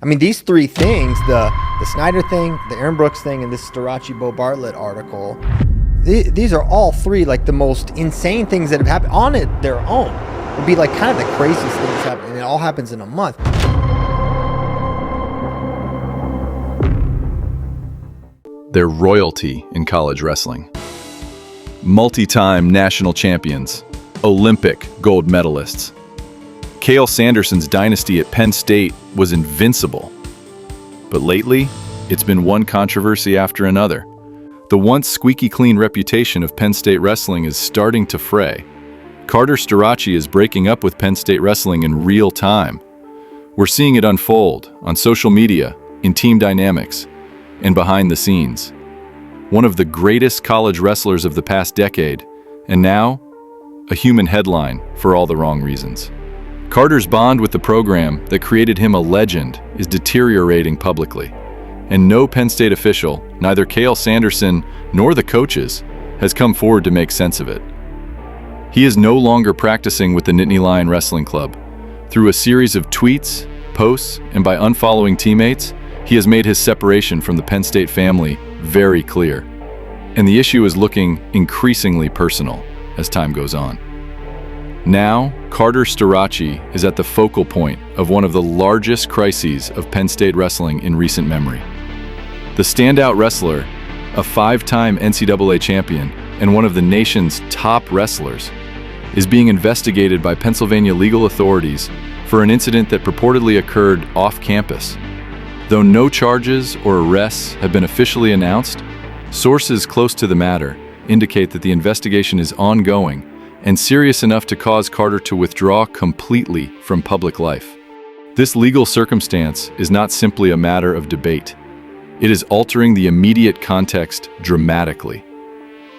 I mean, these three things, the Snyder thing, the Aaron Brooks thing, and this Starocci Beau Bartlett article, these are all three like the most insane things that have happened on their own. It would be like kind of the craziest things happening, and it all happens in a month. They're royalty in college wrestling. Multi-time national champions, Olympic gold medalists. Cael Sanderson's dynasty at Penn State was invincible. But lately, it's been one controversy after another. The once squeaky clean reputation of Penn State Wrestling is starting to fray. Carter Starocci is breaking up with Penn State Wrestling in real time. We're seeing it unfold on social media, in team dynamics, and behind the scenes. One of the greatest college wrestlers of the past decade, and now, a human headline for all the wrong reasons. Carter's bond with the program that created him a legend is deteriorating publicly, and no Penn State official, neither Cael Sanderson nor the coaches, has come forward to make sense of it. He is no longer practicing with the Nittany Lion Wrestling Club. Through a series of tweets, posts, and by unfollowing teammates, he has made his separation from the Penn State family very clear. And the issue is looking increasingly personal as time goes on. Now, Carter Starocci is at the focal point of one of the largest crises of Penn State wrestling in recent memory. The standout wrestler, a 5-time NCAA champion and one of the nation's top wrestlers, is being investigated by Pennsylvania legal authorities for an incident that purportedly occurred off campus. Though no charges or arrests have been officially announced, sources close to the matter indicate that the investigation is ongoing and serious enough to cause Carter to withdraw completely from public life. This legal circumstance is not simply a matter of debate. It is altering the immediate context dramatically.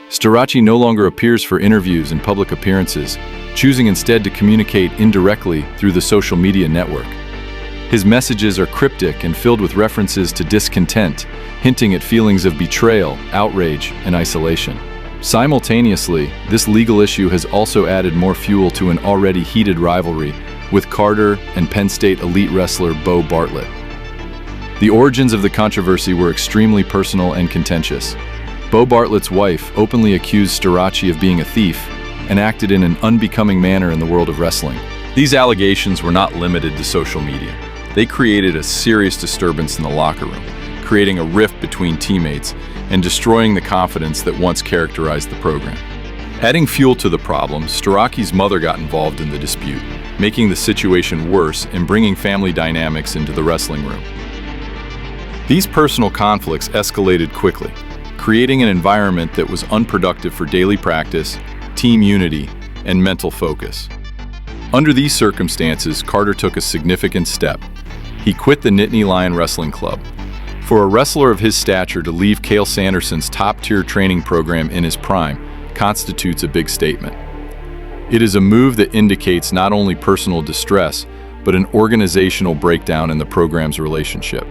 Starocci no longer appears for interviews and public appearances, choosing instead to communicate indirectly through the social media network. His messages are cryptic and filled with references to discontent, hinting at feelings of betrayal, outrage, and isolation. Simultaneously, this legal issue has also added more fuel to an already heated rivalry with Carter and Penn State elite wrestler Beau Bartlett. The origins of the controversy were extremely personal and contentious. Beau Bartlett's wife openly accused Starocci of being a thief and acted in an unbecoming manner in the world of wrestling. These allegations were not limited to social media. They created a serious disturbance in the locker room, creating a rift between teammates and destroying the confidence that once characterized the program. Adding fuel to the problem, Starocci's mother got involved in the dispute, making the situation worse and bringing family dynamics into the wrestling room. These personal conflicts escalated quickly, creating an environment that was unproductive for daily practice, team unity, and mental focus. Under these circumstances, Carter took a significant step. He quit the Nittany Lion Wrestling Club. For a wrestler of his stature to leave Cael Sanderson's top-tier training program in his prime constitutes a big statement. It is a move that indicates not only personal distress, but an organizational breakdown in the program's relationship.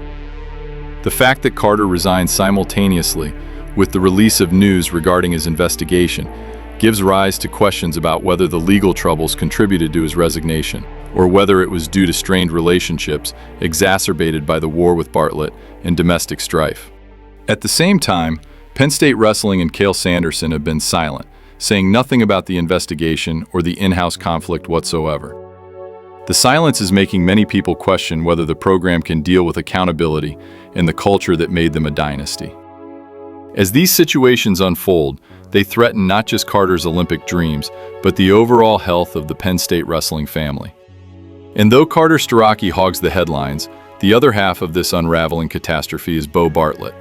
The fact that Carter resigned simultaneously with the release of news regarding his investigation gives rise to questions about whether the legal troubles contributed to his resignation, or whether it was due to strained relationships exacerbated by the war with Bartlett and domestic strife. At the same time, Penn State Wrestling and Cael Sanderson have been silent, saying nothing about the investigation or the in-house conflict whatsoever. The silence is making many people question whether the program can deal with accountability and the culture that made them a dynasty. As these situations unfold, they threaten not just Carter's Olympic dreams, but the overall health of the Penn State wrestling family. And though Carter Starocci hogs the headlines, the other half of this unraveling catastrophe is Beau Bartlett,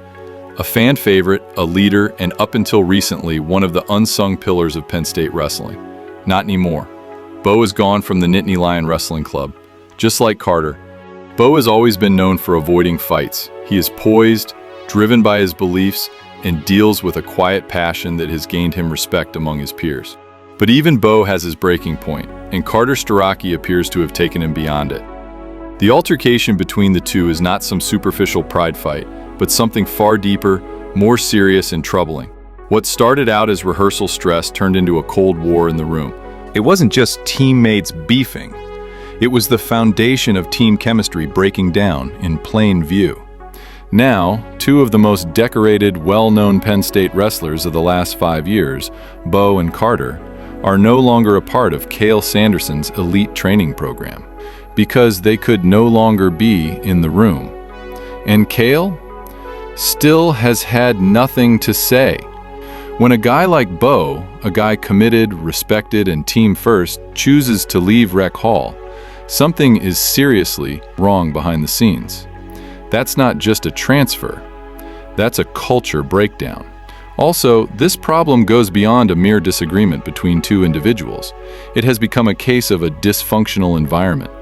a fan favorite, a leader, and up until recently, one of the unsung pillars of Penn State wrestling. Not anymore. Beau is gone from the Nittany Lion Wrestling Club. Just like Carter, Beau has always been known for avoiding fights. He is poised, driven by his beliefs, and deals with a quiet passion that has gained him respect among his peers. But even Beau has his breaking point, and Carter Starocci appears to have taken him beyond it. The altercation between the two is not some superficial pride fight, but something far deeper, more serious and troubling. What started out as rehearsal stress turned into a cold war in the room. It wasn't just teammates beefing. It was the foundation of team chemistry breaking down in plain view. Now, two of the most decorated, well-known Penn State wrestlers of the last 5 years, Beau and Carter, are no longer a part of Cael Sanderson's elite training program because they could no longer be in the room. And Cael still has had nothing to say. When a guy like Beau, a guy committed, respected, and team first, chooses to leave Rec Hall, something is seriously wrong behind the scenes. That's not just a transfer, that's a culture breakdown. Also, this problem goes beyond a mere disagreement between two individuals. It has become a case of a dysfunctional environment,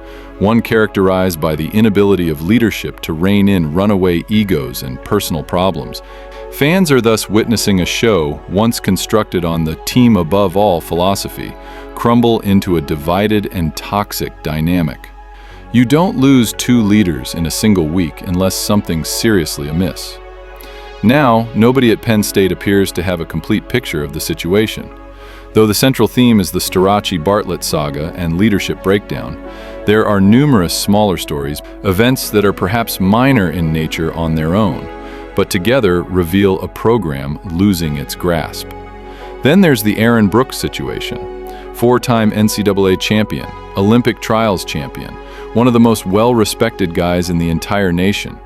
one characterized by the inability of leadership to rein in runaway egos and personal problems. Fans are thus witnessing a show once constructed on the team above all philosophy crumble into a divided and toxic dynamic. You don't lose two leaders in a single week unless something's seriously amiss. Now, nobody at Penn State appears to have a complete picture of the situation. Though the central theme is the Starocci Bartlett saga and leadership breakdown, there are numerous smaller stories, events that are perhaps minor in nature on their own, but together reveal a program losing its grasp. Then there's the Aaron Brooks situation, four-time NCAA champion, Olympic trials champion, one of the most well-respected guys in the entire nation.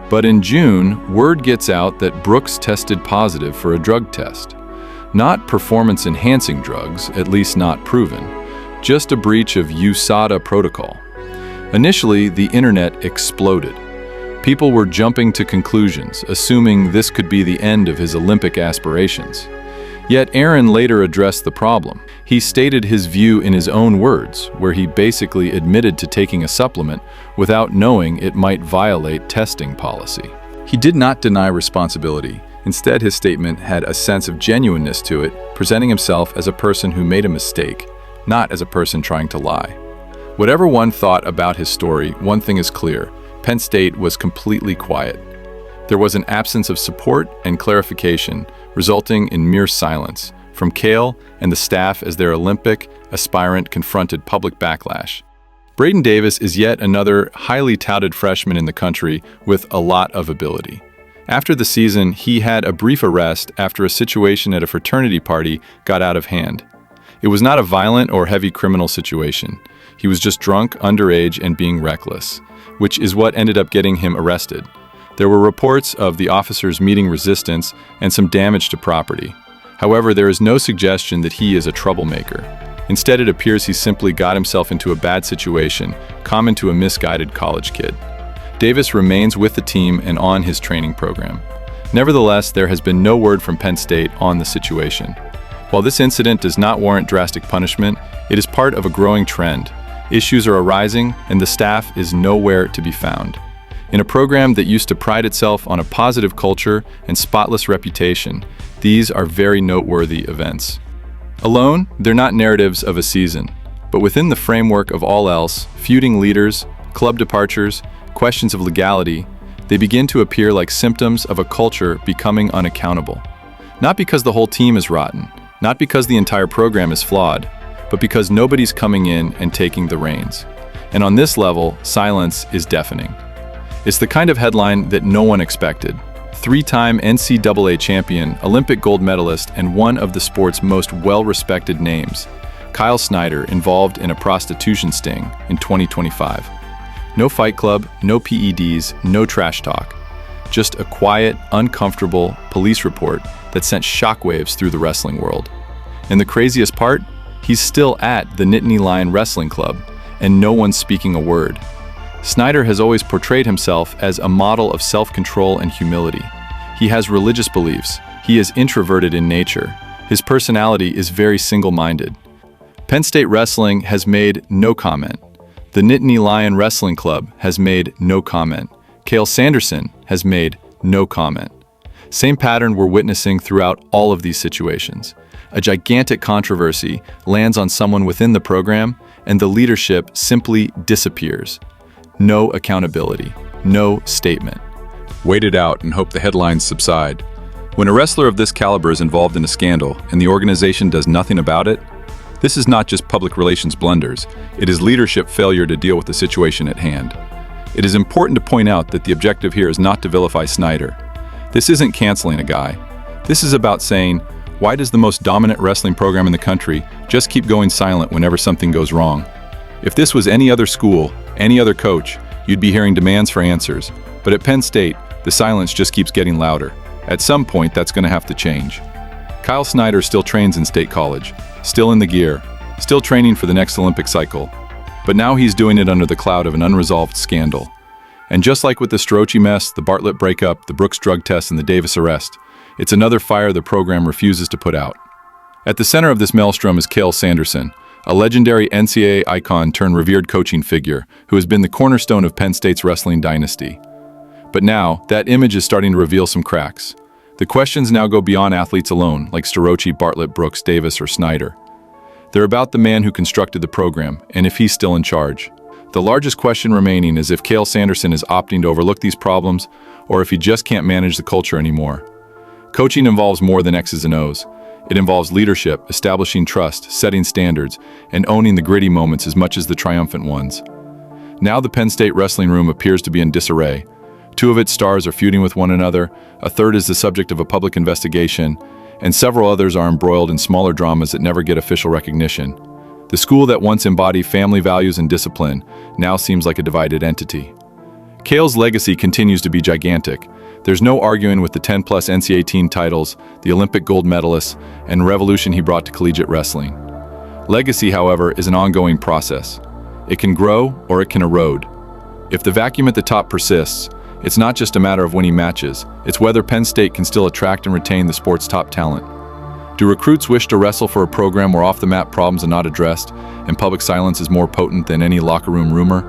But in June, word gets out that Brooks tested positive for a drug test. Not performance-enhancing drugs, at least not proven, just a breach of USADA protocol. Initially, the internet exploded. People were jumping to conclusions, assuming this could be the end of his Olympic aspirations. Yet Aaron later addressed the problem. He stated his view in his own words, where he basically admitted to taking a supplement without knowing it might violate testing policy. He did not deny responsibility. Instead, his statement had a sense of genuineness to it, presenting himself as a person who made a mistake, not as a person trying to lie. Whatever one thought about his story, one thing is clear: Penn State was completely quiet. There was an absence of support and clarification, resulting in mere silence from Cael and the staff as their Olympic aspirant confronted public backlash. Braden Davis is yet another highly touted freshman in the country with a lot of ability. After the season, he had a brief arrest after a situation at a fraternity party got out of hand. It was not a violent or heavy criminal situation. He was just drunk, underage, and being reckless, which is what ended up getting him arrested. There were reports of the officers meeting resistance and some damage to property. However, there is no suggestion that he is a troublemaker. Instead, it appears he simply got himself into a bad situation, common to a misguided college kid. Davis remains with the team and on his training program. Nevertheless, there has been no word from Penn State on the situation. While this incident does not warrant drastic punishment, it is part of a growing trend. Issues are arising, and the staff is nowhere to be found. In a program that used to pride itself on a positive culture and spotless reputation, these are very noteworthy events. Alone, they're not narratives of a season, but within the framework of all else, feuding leaders, club departures, questions of legality, they begin to appear like symptoms of a culture becoming unaccountable. Not because the whole team is rotten, not because the entire program is flawed, but because nobody's coming in and taking the reins. And on this level, silence is deafening. It's the kind of headline that no one expected. Three-time NCAA champion, Olympic gold medalist, and one of the sport's most well-respected names, Cael Snyder, involved in a prostitution sting in 2025. No fight club, no PEDs, no trash talk. Just a quiet, uncomfortable police report that sent shockwaves through the wrestling world. And the craziest part? He's still at the Nittany Lion Wrestling Club, and no one's speaking a word. Snyder has always portrayed himself as a model of self-control and humility. He has religious beliefs. He is introverted in nature. His personality is very single-minded. Penn State Wrestling has made no comment. The Nittany Lion Wrestling Club has made no comment. Cael Sanderson has made no comment. Same pattern we're witnessing throughout all of these situations. A gigantic controversy lands on someone within the program, and the leadership simply disappears. No accountability, no statement. Wait it out and hope the headlines subside. When a wrestler of this caliber is involved in a scandal and the organization does nothing about it, This is not just public relations blunders, it is leadership failure to deal with the situation at hand. It is important to point out that the objective here is not to vilify Snyder. This isn't canceling a guy. This is about saying, why does the most dominant wrestling program in the country just keep going silent whenever something goes wrong? If this was any other school, any other coach, you'd be hearing demands for answers. But at Penn State, the silence just keeps getting louder. At some point, that's going to have to change. Cael Snyder still trains in State College, still in the gear, still training for the next Olympic cycle. But now he's doing it under the cloud of an unresolved scandal. And just like with the Starocci mess, the Bartlett breakup, the Brooks drug test, and the Davis arrest, it's another fire the program refuses to put out. At the center of this maelstrom is Cael Sanderson, a legendary NCAA icon turned revered coaching figure who has been the cornerstone of Penn State's wrestling dynasty. But now, that image is starting to reveal some cracks. The questions now go beyond athletes alone, like Starocci, Bartlett, Brooks, Davis, or Snyder. They're about the man who constructed the program, and if he's still in charge. The largest question remaining is if Cael Sanderson is opting to overlook these problems, or if he just can't manage the culture anymore. Coaching involves more than X's and O's. It involves leadership, establishing trust, setting standards, and owning the gritty moments as much as the triumphant ones. Now the Penn State wrestling room appears to be in disarray. Two of its stars are feuding with one another, a third is the subject of a public investigation, and several others are embroiled in smaller dramas that never get official recognition. The school that once embodied family values and discipline now seems like a divided entity. Cael's legacy continues to be gigantic. There's no arguing with the 10-plus NCAA team titles, the Olympic gold medalists, and revolution he brought to collegiate wrestling. Legacy, however, is an ongoing process. It can grow or it can erode. If the vacuum at the top persists, it's not just a matter of winning matches, it's whether Penn State can still attract and retain the sport's top talent. Do recruits wish to wrestle for a program where off-the-mat problems are not addressed and public silence is more potent than any locker room rumor?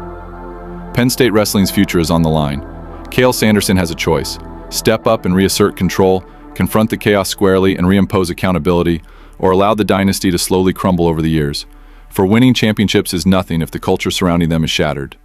Penn State wrestling's future is on the line. Cael Sanderson has a choice. Step up and reassert control, confront the chaos squarely and reimpose accountability, or allow the dynasty to slowly crumble over the years. For winning championships is nothing if the culture surrounding them is shattered.